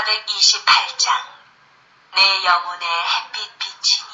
428장 내 영혼의 햇빛 비치니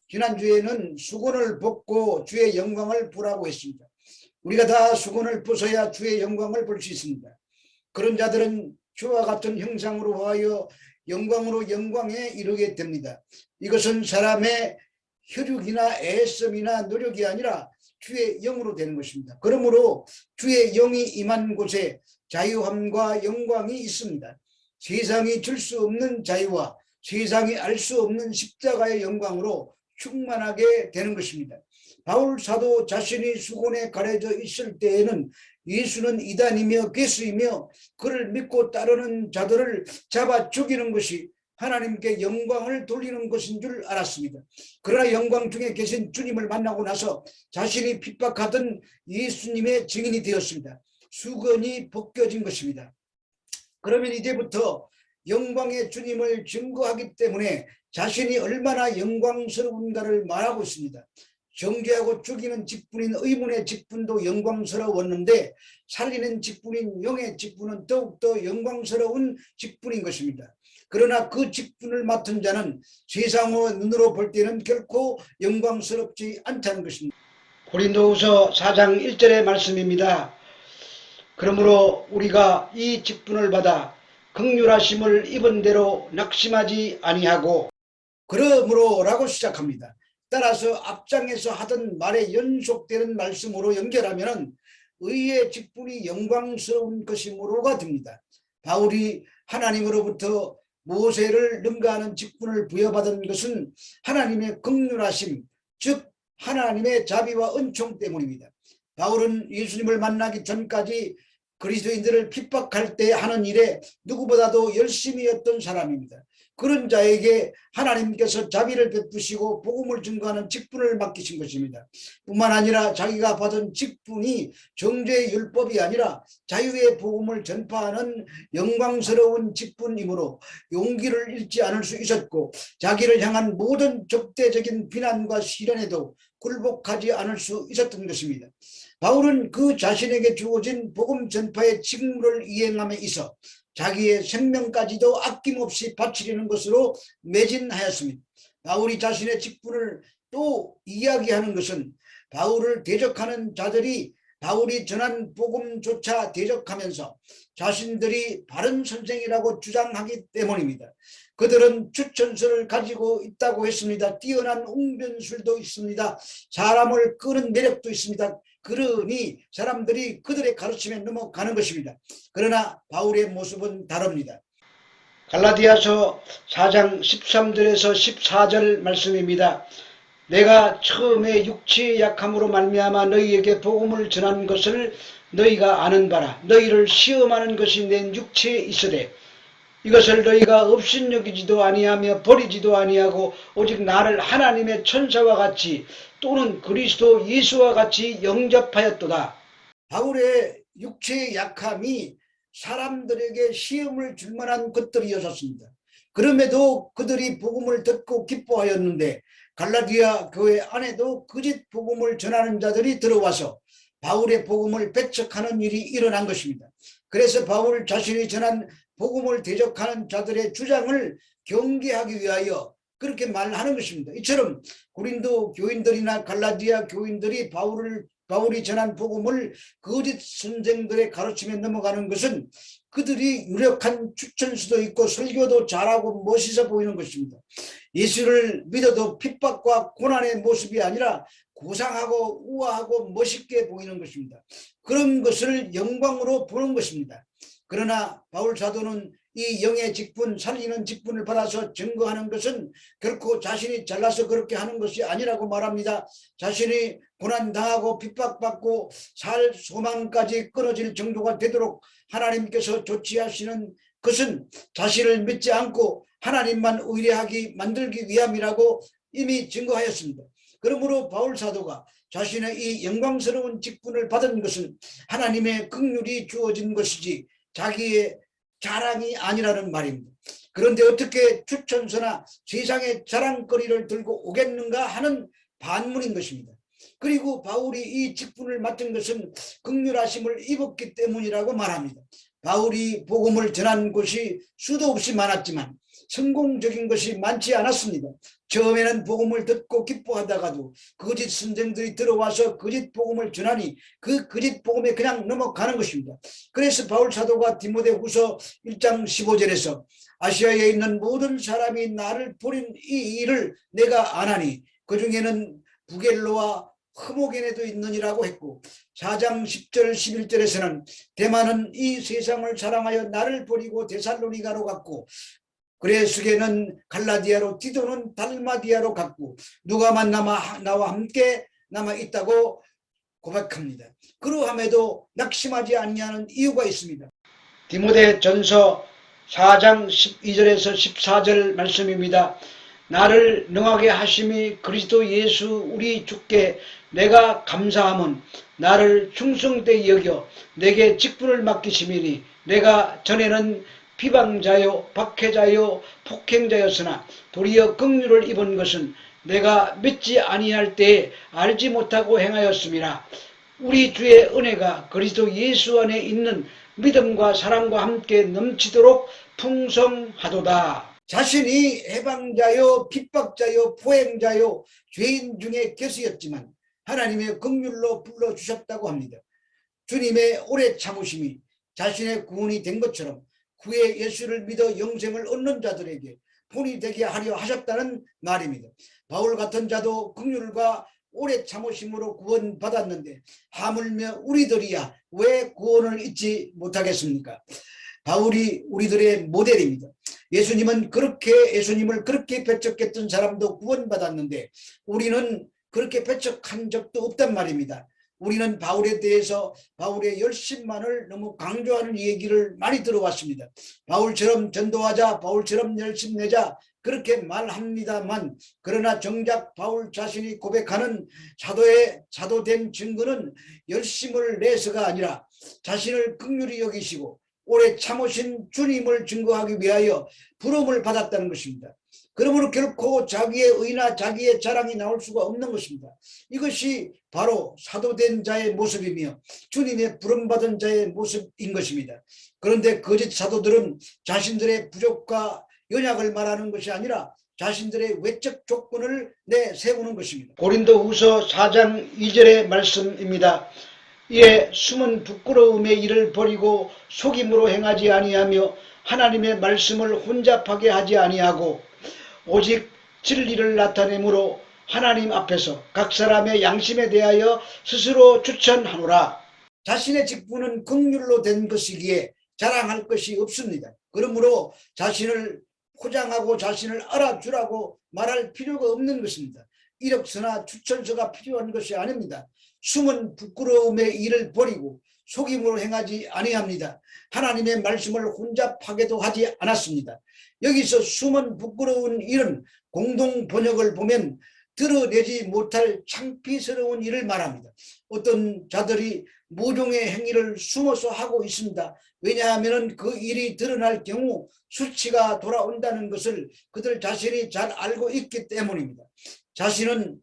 지난주에는 수건을 벗고 주의 영광을 보라고 했습니다. 우리가 다 수건을 벗어야 주의 영광을 볼 수 있습니다. 그런 자들은 주와 같은 형상으로 하여 영광으로 영광에 이르게 됩니다. 이것은 사람의 혈육이나 애씀이나 노력이 아니라 주의 영으로 되는 것입니다. 그러므로 주의 영이 임한 곳에 자유함과 영광이 있습니다. 세상이 줄 수 없는 자유와 세상이 알 수 없는 십자가의 영광으로 충만하게 되는 것입니다. 바울 사도 자신이 수건에 가려져 있을 때에는 예수는 이단이며 괴수이며 그를 믿고 따르는 자들을 잡아 죽이는 것이 하나님께 영광을 돌리는 것인 줄 알았습니다. 그러나 영광 중에 계신 주님을 만나고 나서 자신이 핍박하던 예수님의 증인이 되었습니다. 수건이 벗겨진 것입니다. 그러면 이제부터 영광의 주님을 증거하기 때문에 자신이 얼마나 영광스러운가를 말하고 있습니다. 정죄하고 죽이는 직분인 의문의 직분도 영광스러웠는데 살리는 직분인 영의 직분은 더욱더 영광스러운 직분인 것입니다. 그러나 그 직분을 맡은 자는 세상의 눈으로 볼 때는 결코 영광스럽지 않다는 것입니다. 고린도후서 4장 1절의 말씀입니다. 그러므로 우리가 이 직분을 받아 긍휼하심을 입은 대로 낙심하지 아니하고 그러므로라고 시작합니다. 따라서 앞장에서 하던 말에 연속되는 말씀으로 연결하면 의의 직분이 영광스러운 것이므로가 됩니다. 바울이 하나님으로부터 모세를 능가하는 직분을 부여받은 것은 하나님의 긍휼하심, 즉 하나님의 자비와 은총 때문입니다. 바울은 예수님을 만나기 전까지 그리스도인들을 핍박할 때 하는 일에 누구보다도 열심히 했던 사람입니다. 그런 자에게 하나님께서 자비를 베푸시고 복음을 증거하는 직분을 맡기신 것입니다. 뿐만 아니라 자기가 받은 직분이 정죄의 율법이 아니라 자유의 복음을 전파하는 영광스러운 직분이므로 용기를 잃지 않을 수 있었고 자기를 향한 모든 적대적인 비난과 시련에도 굴복하지 않을 수 있었던 것입니다. 바울은 그 자신에게 주어진 복음 전파의 직무를 이행함에 있어 자기의 생명까지도 아낌없이 바치려는 것으로 매진하였습니다. 바울이 자신의 직분을 또 이야기하는 것은 바울을 대적하는 자들이 바울이 전한 복음조차 대적하면서 자신들이 바른 선생이라고 주장하기 때문입니다. 그들은 추천서를 가지고 있다고 했습니다. 뛰어난 웅변술도 있습니다. 사람을 끄는 매력도 있습니다. 그러니 사람들이 그들의 가르침에 넘어가는 것입니다. 그러나 바울의 모습은 다릅니다. 갈라디아서 4장 13절에서 14절 말씀입니다. 내가 처음에 육체의 약함으로 말미암아 너희에게 복음을 전한 것을 너희가 아는 바라. 너희를 시험하는 것이 내 육체에 있으되 이것을 너희가 업신여기지도 아니하며 버리지도 아니하고 오직 나를 하나님의 천사와 같이 또는 그리스도 예수와 같이 영접하였도다. 바울의 육체의 약함이 사람들에게 시험을 줄 만한 것들이었습니다. 그럼에도 그들이 복음을 듣고 기뻐하였는데 갈라디아 교회 안에도 거짓 복음을 전하는 자들이 들어와서 바울의 복음을 배척하는 일이 일어난 것입니다. 그래서 바울 자신이 전한 복음을 대적하는 자들의 주장을 경계하기 위하여 그렇게 말하는 것입니다. 이처럼 고린도 교인들이나 갈라디아 교인들이 바울이 전한 복음을 거짓 선생들의 가르침에 넘어가는 것은 그들이 유력한 추천수도 있고 설교도 잘하고 멋있어 보이는 것입니다. 예수를 믿어도 핍박과 고난의 모습이 아니라 고상하고 우아하고 멋있게 보이는 것입니다. 그런 것을 영광으로 보는 것입니다. 그러나 바울 사도는 이 영의 직분, 살리는 직분을 받아서 증거하는 것은 결코 자신이 잘나서 그렇게 하는 것이 아니라고 말합니다. 자신이 고난당하고 핍박받고 살 소망까지 끊어질 정도가 되도록 하나님께서 조치하시는 것은 자신을 믿지 않고 하나님만 의뢰하게 만들기 위함이라고 이미 증거하였습니다. 그러므로 바울 사도가 자신의 이 영광스러운 직분을 받은 것은 하나님의 긍휼이 주어진 것이지 자기의 자랑이 아니라는 말입니다. 그런데 어떻게 추천서나 세상의 자랑거리를 들고 오겠는가 하는 반문인 것입니다. 그리고 바울이 이 직분을 맡은 것은 긍휼하심을 입었기 때문이라고 말합니다. 바울이 복음을 전한 곳이 수도 없이 많았지만 성공적인 것이 많지 않았습니다. 처음에는 복음을 듣고 기뻐하다가도 거짓 선생들이 들어와서 거짓 복음을 전하니 그 거짓 복음에 그냥 넘어가는 것입니다. 그래서 바울 사도가 디모데후서 1장 15절에서 아시아에 있는 모든 사람이 나를 버린 이 일을 내가 아나니 그 중에는 부겔로와 흐모겐에도 있느니라고 했고 4장 10절 11절에서는 대만은 이 세상을 사랑하여 나를 버리고 데살로니가로 갔고 그레스게는 갈라디아로 디도는 달마디아로 갔고 누가만 나와 함께 남아있다고 고백합니다. 그러함에도 낙심하지 아니하는 이유가 있습니다. 디모데전서 4장 12절에서 14절 말씀입니다. 나를 능하게 하심이 그리스도 예수 우리 주께 내가 감사함은 나를 충성되이 여겨 내게 직분을 맡기심이니 내가 전에는 비방자요 박해자요 폭행자였으나 도리어 긍휼을 입은 것은 내가 믿지 아니할 때에 알지 못하고 행하였음이라. 우리 주의 은혜가 그리스도 예수 안에 있는 믿음과 사랑과 함께 넘치도록 풍성하도다. 자신이 해방자요 핍박자요 포행자요 죄인 중에 괴수였지만 하나님의 긍휼로 불러주셨다고 합니다. 주님의 오래 참으심이 자신의 구원이 된 것처럼 후에 예수를 믿어 영생을 얻는 자들에게 본이 되게 하려 하셨다는 말입니다. 바울 같은 자도 긍휼과 오래 참으심으로 구원받았는데 하물며 우리들이야 왜 구원을 잊지 못하겠습니까? 바울이 우리들의 모델입니다. 예수님을 그렇게 배척했던 사람도 구원받았는데 우리는 그렇게 배척한 적도 없단 말입니다. 우리는 바울에 대해서 바울의 열심만을 너무 강조하는 얘기를 많이 들어왔습니다. 바울처럼 전도하자, 바울처럼 열심내자 그렇게 말합니다만, 그러나 정작 바울 자신이 고백하는 사도된 증거는 열심을 내서가 아니라 자신을 긍휼히 여기시고 오래 참으신 주님을 증거하기 위하여 부름을 받았다는 것입니다. 그러므로 결코 자기의 의나 자기의 자랑이 나올 수가 없는 것입니다. 이것이 바로 사도된 자의 모습이며 주님의 부름받은 자의 모습인 것입니다. 그런데 거짓 사도들은 자신들의 부족과 연약을 말하는 것이 아니라 자신들의 외적 조건을 내세우는 것입니다. 고린도후서 4장 2절의 말씀입니다. 이에 숨은 부끄러움의 일을 버리고 속임으로 행하지 아니하며 하나님의 말씀을 혼잡하게 하지 아니하고 오직 진리를 나타내므로 하나님 앞에서 각 사람의 양심에 대하여 스스로 추천하노라. 자신의 직분은 긍휼로 된 것이기에 자랑할 것이 없습니다. 그러므로 자신을 포장하고 자신을 알아주라고 말할 필요가 없는 것입니다. 이력서나 추천서가 필요한 것이 아닙니다. 숨은 부끄러움의 일을 버리고 속임으로 행하지 아니합니다. 하나님의 말씀을 혼잡하게도 하지 않았습니다. 여기서 숨은 부끄러운 일은 공동 번역을 보면 드러내지 못할 창피스러운 일을 말합니다. 어떤 자들이 모종의 행위를 숨어서 하고 있습니다. 왜냐하면 그 일이 드러날 경우 수치가 돌아온다는 것을 그들 자신이 잘 알고 있기 때문입니다.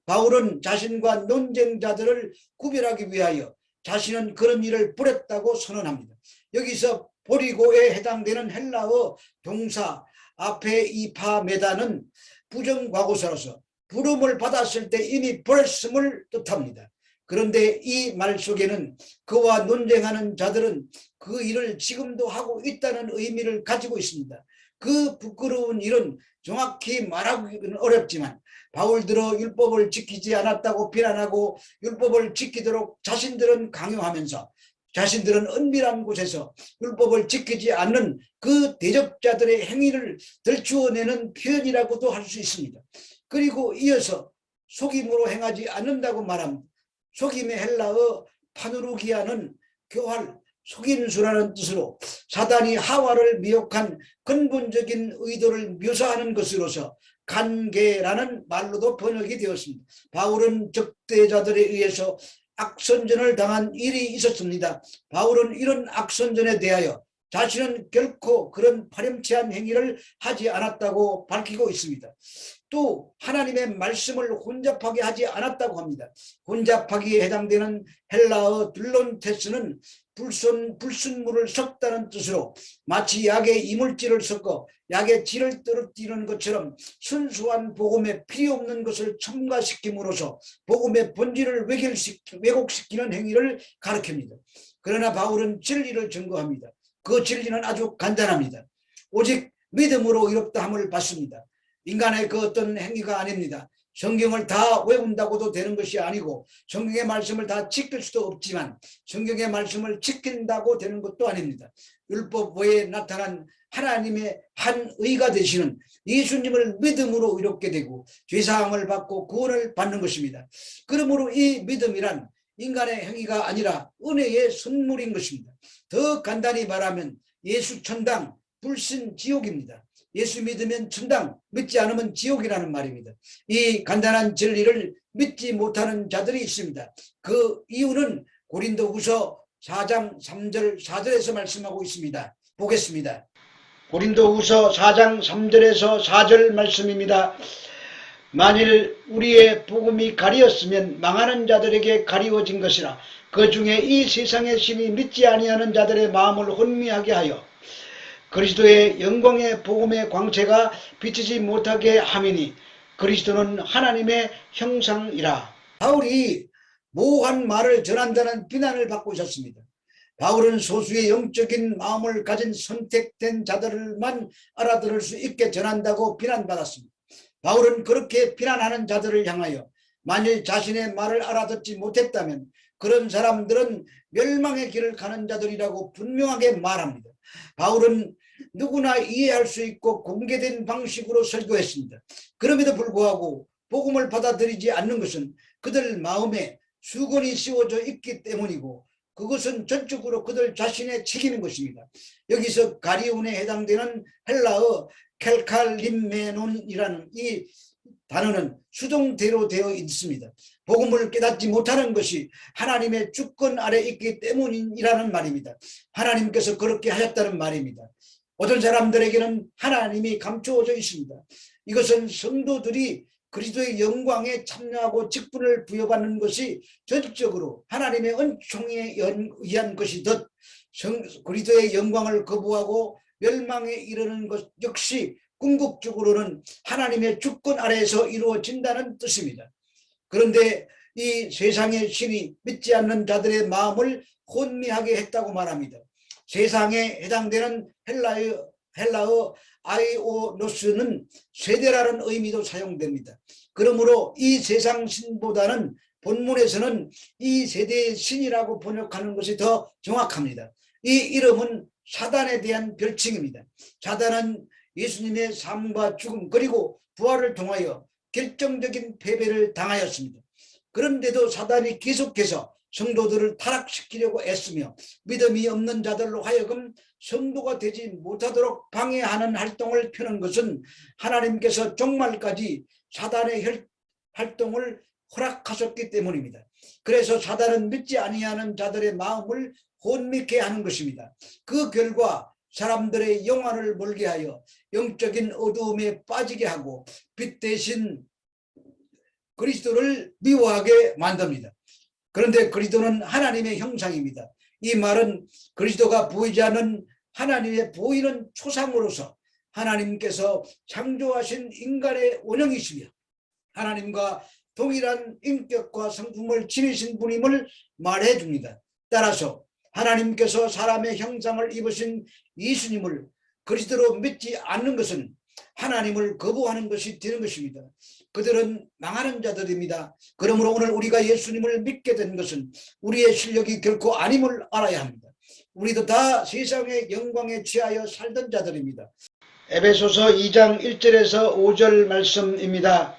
바울은 자신과 논쟁자들을 구별하기 위하여 자신은 그런 일을 버렸다고 선언합니다. 여기서 버리고에 해당되는 헬라어 동사 앞에 이파메다는 부정과거사로서 부름을 받았을 때 이미 버렸음을 뜻합니다. 그런데 이 말 속에는 그와 논쟁하는 자들은 그 일을 지금도 하고 있다는 의미를 가지고 있습니다. 그 부끄러운 일은 정확히 말하기는 어렵지만 바울들은 율법을 지키지 않았다고 비난하고 율법을 지키도록 자신들은 강요하면서 자신들은 은밀한 곳에서 율법을 지키지 않는 그 대적자들의 행위를 들추어내는 표현이라고도 할 수 있습니다. 그리고 이어서 속임으로 행하지 않는다고 말합니다. 속임의 헬라어 파누르기아는 교활, 속임수라는 뜻으로 사단이 하와를 미혹한 근본적인 의도를 묘사하는 것으로서 간계라는 말로도 번역이 되었습니다. 바울은 적대자들에 의해서 악선전을 당한 일이 있었습니다. 바울은 이런 악선전에 대하여 자신은 결코 그런 파렴치한 행위를 하지 않았다고 밝히고 있습니다. 또 하나님의 말씀을 혼잡하게 하지 않았다고 합니다. 혼잡하기에 해당되는 헬라어 둘론테스는 불순물을 섞다는 뜻으로 마치 약에 이물질을 섞어 약의 질을 떨어뜨리는 것처럼 순수한 복음에 필요 없는 것을 첨가시킴으로써 복음의 본질을 왜곡시키는 행위를 가리킵니다. 그러나 바울은 진리를 증거합니다. 그 진리는 아주 간단합니다. 오직 믿음으로 의롭다함을 받습니다. 인간의 그 어떤 행위가 아닙니다. 성경을 다 외운다고도 되는 것이 아니고 성경의 말씀을 다 지킬 수도 없지만 성경의 말씀을 지킨다고 되는 것도 아닙니다. 율법 외에 나타난 하나님의 한 의가 되시는 예수님을 믿음으로 의롭게 되고 죄사함을 받고 구원을 받는 것입니다. 그러므로 이 믿음이란 인간의 행위가 아니라 은혜의 선물인 것입니다. 더 간단히 말하면 예수 천당, 불신 지옥입니다. 예수 믿으면 천당, 믿지 않으면 지옥이라는 말입니다. 이 간단한 진리를 믿지 못하는 자들이 있습니다. 그 이유는 고린도후서 4장 3절 4절에서 말씀하고 있습니다. 보겠습니다. 고린도후서 4장 3절에서 4절 말씀입니다. 만일 우리의 복음이 가리었으면 망하는 자들에게 가리워진 것이라 그 중에 이 세상의 신이 믿지 아니하는 자들의 마음을 혼미하게 하여 그리스도의 영광의 복음의 광채가 비치지 못하게 함이니 그리스도는 하나님의 형상이라. 바울이 모호한 말을 전한다는 비난을 받고 있었습니다. 바울은 소수의 영적인 마음을 가진 선택된 자들만 알아들을 수 있게 전한다고 비난받았습니다. 바울은 그렇게 비난하는 자들을 향하여 만일 자신의 말을 알아듣지 못했다면 그런 사람들은 멸망의 길을 가는 자들이라고 분명하게 말합니다. 바울은 누구나 이해할 수 있고 공개된 방식으로 설교했습니다. 그럼에도 불구하고 복음을 받아들이지 않는 것은 그들 마음에 수건이 씌워져 있기 때문이고 그것은 전적으로 그들 자신의 책임인 것입니다. 여기서 가리온에 해당되는 헬라어 켈칼림메논이라는 이 단어는 수동태로 되어 있습니다. 복음을 깨닫지 못하는 것이 하나님의 주권 아래 있기 때문이라는 말입니다. 하나님께서 그렇게 하셨다는 말입니다. 어떤 사람들에게는 하나님이 감추어져 있습니다. 이것은 성도들이 그리스도의 영광에 참여하고 직분을 부여받는 것이 전적으로 하나님의 은총에 의한 것이 듯 그리스도의 영광을 거부하고 멸망에 이르는 것 역시 궁극적으로는 하나님의 주권 아래에서 이루어진다는 뜻입니다. 그런데 이 세상의 신이 믿지 않는 자들의 마음을 혼미하게 했다고 말합니다. 세상에 해당되는 헬라어 아이오노스는 세대라는 의미도 사용됩니다. 그러므로 이 세상 신보다는 본문에서는 이 세대의 신이라고 번역하는 것이 더 정확합니다. 이 이름은 사단에 대한 별칭입니다. 사단은 예수님의 삶과 죽음 그리고 부활을 통하여 결정적인 패배를 당하였습니다. 그런데도 사단이 계속해서 성도들을 타락시키려고 애쓰며 믿음이 없는 자들로 하여금 성도가 되지 못하도록 방해하는 활동을 펴는 것은 하나님께서 종말까지 사단의 활동을 허락하셨기 때문입니다. 그래서 사단은 믿지 아니하는 자들의 마음을 혼미케 하는 것입니다. 그 결과 사람들의 영혼을 멀게 하여 영적인 어두움에 빠지게 하고 빛 대신 그리스도를 미워하게 만듭니다. 그런데 그리스도는 하나님의 형상입니다. 이 말은 그리스도가 보이지 않는 하나님의 보이는 초상으로서 하나님께서 창조하신 인간의 원형이시며 하나님과 동일한 인격과 성품을 지니신 분임을 말해 줍니다. 따라서 하나님께서 사람의 형상을 입으신 예수님을 그리스도로 믿지 않는 것은 하나님을 거부하는 것이 되는 것입니다. 그들은 망하는 자들입니다. 그러므로 오늘 우리가 예수님을 믿게 된 것은 우리의 실력이 결코 아님을 알아야 합니다. 우리도 다 세상의 영광에 취하여 살던 자들입니다. 에베소서 2장 1절에서 5절 말씀입니다.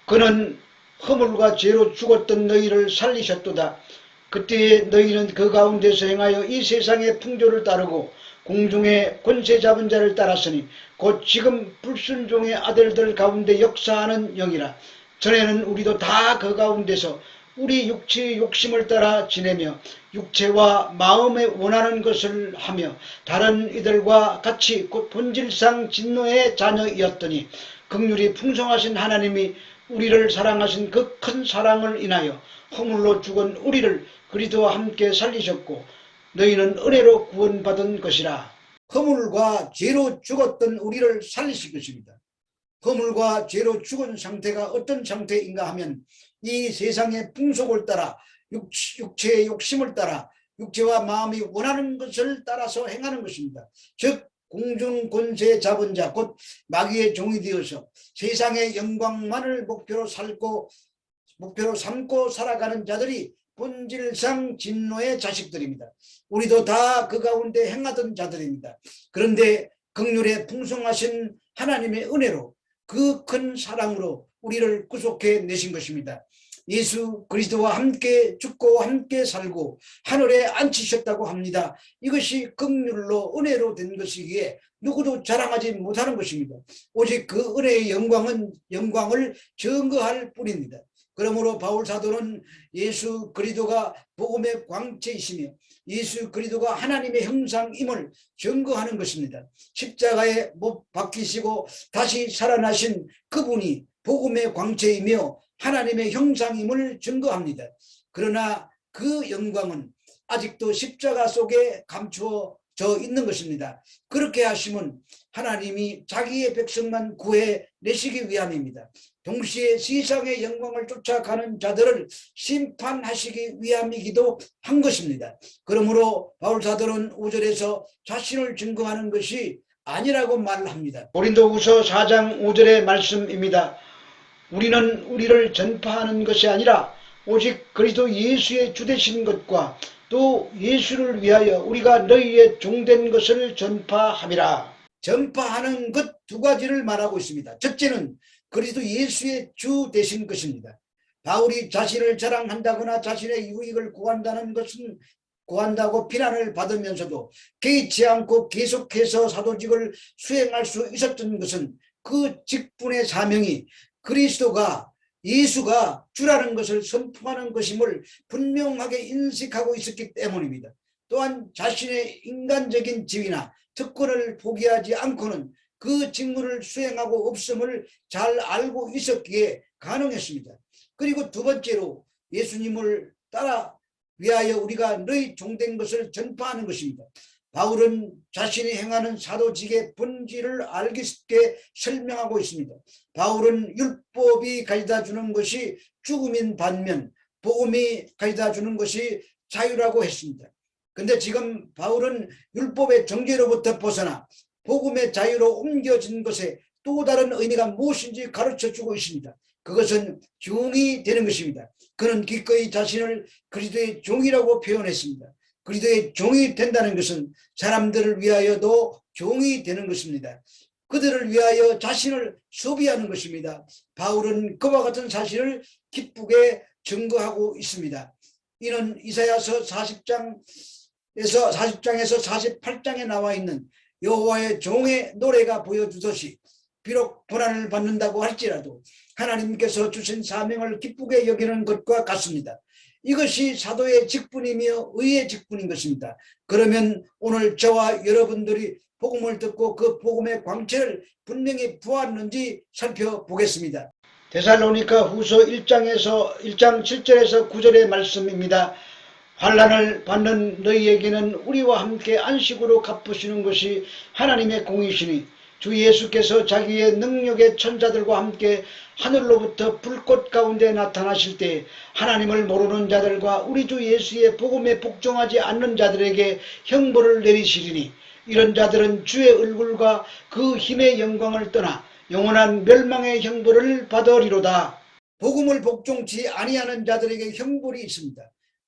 그는 허물과 죄로 죽었던 너희를 살리셨도다. 그때 너희는 그 가운데서 행하여 이 세상의 풍조를 따르고 공중의 권세 잡은 자를 따랐으니 곧 지금 불순종의 아들들 가운데 역사하는 영이라. 전에는 우리도 다 그 가운데서 우리 육체의 욕심을 따라 지내며 육체와 마음에 원하는 것을 하며 다른 이들과 같이 곧 본질상 진노의 자녀이었더니 긍휼이 풍성하신 하나님이 우리를 사랑하신 그 큰 사랑을 인하여 허물로 죽은 우리를 그리스도와 함께 살리셨고 너희는 은혜로 구원받은 것이라. 허물과 죄로 죽었던 우리를 살리실 것입니다. 허물과 죄로 죽은 상태가 어떤 상태인가 하면 이 세상의 풍속을 따라 육체의 욕심을 따라 육체와 마음이 원하는 것을 따라서 행하는 것입니다. 즉 공중 권세 잡은 자 곧 마귀의 종이 되어서 세상의 영광만을 목표로 삼고 살아가는 자들이 본질상 진노의 자식들입니다. 우리도 다 그 가운데 행하던 자들입니다. 그런데 긍휼에 풍성하신 하나님의 은혜로 그 큰 사랑으로 우리를 구속해 내신 것입니다. 예수 그리스도와 함께 죽고 함께 살고 하늘에 앉히셨다고 합니다. 이것이 긍휼로 은혜로 된 것이기에 누구도 자랑하지 못하는 것입니다. 오직 그 은혜의 영광을 증거할 뿐입니다. 그러므로 바울 사도는 예수 그리스도가 복음의 광채이시며 예수 그리스도가 하나님의 형상임을 증거하는 것입니다. 십자가에 못 박히시고 다시 살아나신 그분이 복음의 광채이며 하나님의 형상임을 증거합니다. 그러나 그 영광은 아직도 십자가 속에 감추어 저 있는 것입니다. 그렇게 하시면 하나님이 자기의 백성만 구해내시기 위함입니다. 동시에 세상의 영광을 쫓아가는 자들을 심판하시기 위함이기도 한 것입니다. 그러므로 바울 사도는 5절에서 자신을 증거하는 것이 아니라고 말합니다. 고린도후서 4장 5절의 말씀입니다. 우리는 우리를 전파하는 것이 아니라 오직 그리스도 예수의 주되신 것과 또 예수를 위하여 우리가 너희의 종된 것을 전파함이라. 전파하는 것 두 가지를 말하고 있습니다. 첫째는 그리스도 예수의 주 되신 것입니다. 바울이 자신을 자랑한다거나 자신의 유익을 구한다고 비난을 받으면서도 개의치 않고 계속해서 사도직을 수행할 수 있었던 것은 그 직분의 사명이 그리스도가 예수가 주라는 것을 선포하는 것임을 분명하게 인식하고 있었기 때문입니다. 또한 자신의 인간적인 지위나 특권을 포기하지 않고는 그 직무를 수행하고 없음을 잘 알고 있었기에 가능했습니다. 그리고 두 번째로 예수님을 따라 위하여 우리가 너희 종된 것을 전파하는 것입니다. 바울은 자신이 행하는 사도직의 본질을 알기 쉽게 설명하고 있습니다. 바울은 율법이 가져다 주는 것이 죽음인 반면 복음이 가져다 주는 것이 자유라고 했습니다. 그런데 지금 바울은 율법의 정죄로부터 벗어나 복음의 자유로 옮겨진 것에 또 다른 의미가 무엇인지 가르쳐주고 있습니다. 그것은 종이 되는 것입니다. 그는 기꺼이 자신을 그리스도의 종이라고 표현했습니다. 그리스도의 종이 된다는 것은 사람들을 위하여도 종이 되는 것입니다. 그들을 위하여 자신을 소비하는 것입니다. 바울은 그와 같은 사실을 기쁘게 증거하고 있습니다. 이는 이사야서 40장에서 48장에 나와 있는 여호와의 종의 노래가 보여주듯이 비록 고난을 받는다고 할지라도 하나님께서 주신 사명을 기쁘게 여기는 것과 같습니다. 이것이 사도의 직분이며 의의 직분인 것입니다. 그러면 오늘 저와 여러분들이 복음을 듣고 그 복음의 광채를 분명히 보았는지 살펴보겠습니다. 데살로니가 후서 1장 7절에서 9절의 말씀입니다. 환난을 받는 너희에게는 우리와 함께 안식으로 갚으시는 것이 하나님의 공이시니 주 예수께서 자기의 능력의 천사들과 함께 하늘로부터 불꽃 가운데 나타나실 때 하나님을 모르는 자들과 우리 주 예수의 복음에 복종하지 않는 자들에게 형벌을 내리시리니 이런 자들은 주의 얼굴과 그 힘의 영광을 떠나 영원한 멸망의 형벌을 받으리로다. 복음을 복종치 아니하는 자들에게 형벌이 있습니다.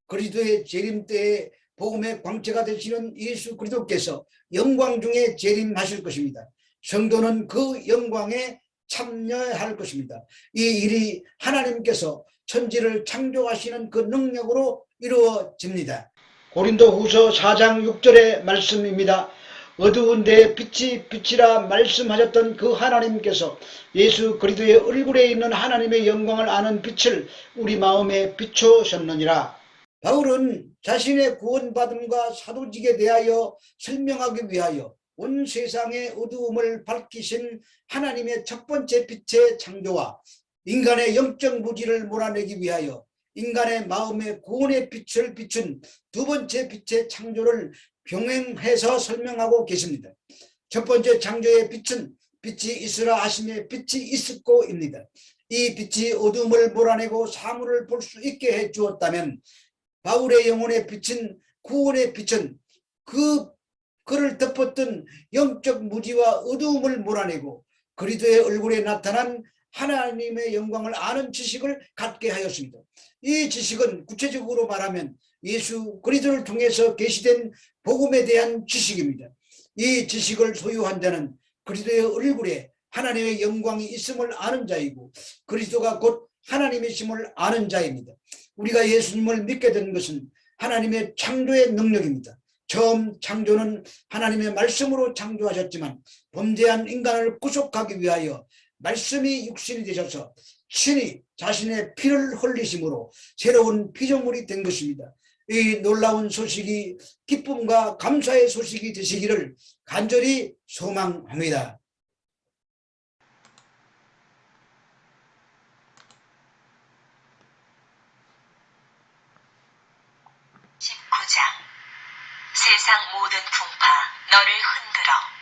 그리스도의 재림 때에 복음의 광채가 되시는 예수 그리스도께서 영광 중에 재림하실 것입니다. 성도는 그 영광에 참여할 것입니다. 이 일이 하나님께서 천지를 창조하시는 그 능력으로 이루어집니다. 고린도후서 4장 6절의 말씀입니다. 어두운 데에 빛이 빛이라 말씀하셨던 그 하나님께서 예수 그리스도의 얼굴에 있는 하나님의 영광을 아는 빛을 우리 마음에 비추셨느니라. 바울은 자신의 구원받음과 사도직에 대하여 설명하기 위하여 온 세상의 어두움을 밝히신 하나님의 첫 번째 빛의 창조와 인간의 영적 무지를 몰아내기 위하여 인간의 마음의 구원의 빛을 비춘 두 번째 빛의 창조를 병행해서 설명하고 계십니다. 첫 번째 창조의 빛은 빛이 있으라 하심에 빛이 있었고입니다. 이 빛이 어둠을 몰아내고 사물을 볼 수 있게 해 주었다면 바울의 영혼의 빛은 구원의 빛은 그를 덮었던 영적 무지와 어두움을 몰아내고 그리스도의 얼굴에 나타난 하나님의 영광을 아는 지식을 갖게 하였습니다. 이 지식은 구체적으로 말하면 예수 그리스도를 통해서 계시된 복음에 대한 지식입니다. 이 지식을 소유한 자는 그리스도의 얼굴에 하나님의 영광이 있음을 아는 자이고 그리스도가 곧 하나님이심을 아는 자입니다. 우리가 예수님을 믿게 된 것은 하나님의 창조의 능력입니다. 처음 창조는 하나님의 말씀으로 창조하셨지만 범죄한 인간을 구속하기 위하여 말씀이 육신이 되셔서 친히 자신의 피를 흘리심으로 새로운 피조물이 된 것입니다. 이 놀라운 소식이 기쁨과 감사의 소식이 되시기를 간절히 소망합니다. 19장 세상 모든 풍파 너를 흔들어